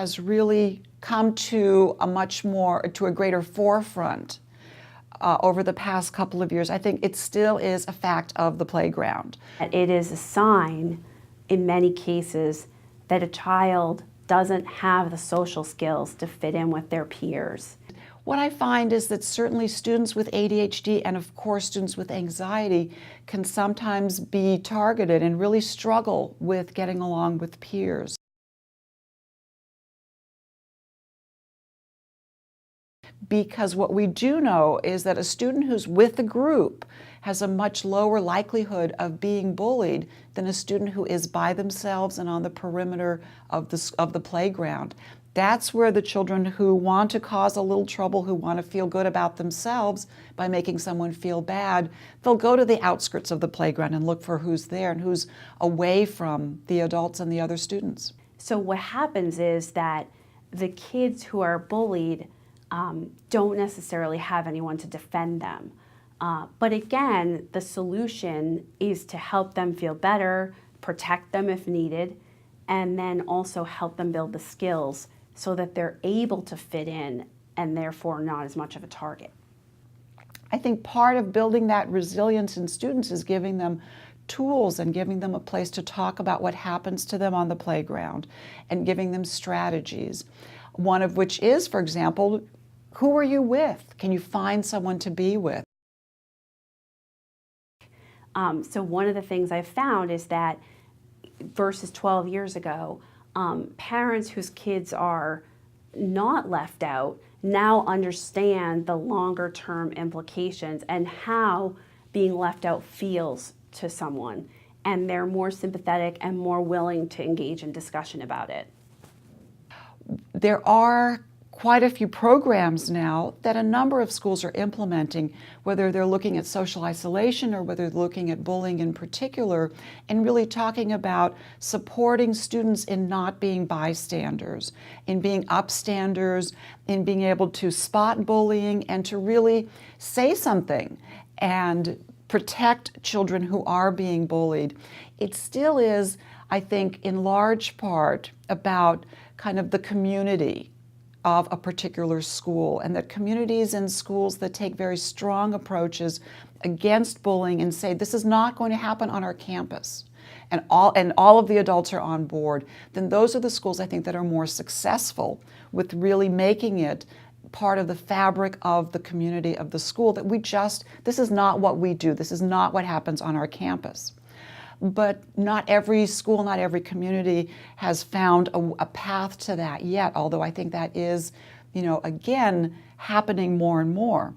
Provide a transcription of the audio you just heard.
has really come to a greater forefront over the past couple of years. I think it still is a fact of the playground. It is a sign, in many cases, that a child doesn't have the social skills to fit in with their peers. What I find is that certainly students with ADHD and of course students with anxiety can sometimes be targeted and really struggle with getting along with peers. Because what we do know is that a student who's with a group has a much lower likelihood of being bullied than a student who is by themselves and on the perimeter of the playground. That's where the children who want to cause a little trouble, who want to feel good about themselves by making someone feel bad, they'll go to the outskirts of the playground and look for who's there and who's away from the adults and the other students. So what happens is that the kids who are bullied don't necessarily have anyone to defend them. But again, the solution is to help them feel better, protect them if needed, and then also help them build the skills so that they're able to fit in and therefore not as much of a target. I think part of building that resilience in students is giving them tools and giving them a place to talk about what happens to them on the playground and giving them strategies. One of which is, for example, who are you with? Can you find someone to be with? So one of the things I've found is that versus 12 years ago, parents whose kids are not left out now understand the longer term implications and how being left out feels to someone, and they're more sympathetic and more willing to engage in discussion about it. There are quite a few programs now that a number of schools are implementing, whether they're looking at social isolation or whether they're looking at bullying in particular, and really talking about supporting students in not being bystanders, in being upstanders, in being able to spot bullying and to really say something and protect children who are being bullied. It still is, I think, in large part about kind of the community of a particular school, and that communities and schools that take very strong approaches against bullying and say this is not going to happen on our campus, and all of the adults are on board, then those are the schools I think that are more successful with really making it part of the fabric of the community of the school, that this is not what we do, this is not what happens on our campus. But not every school, not every community has found a path to that yet, although I think that is, again, happening more and more.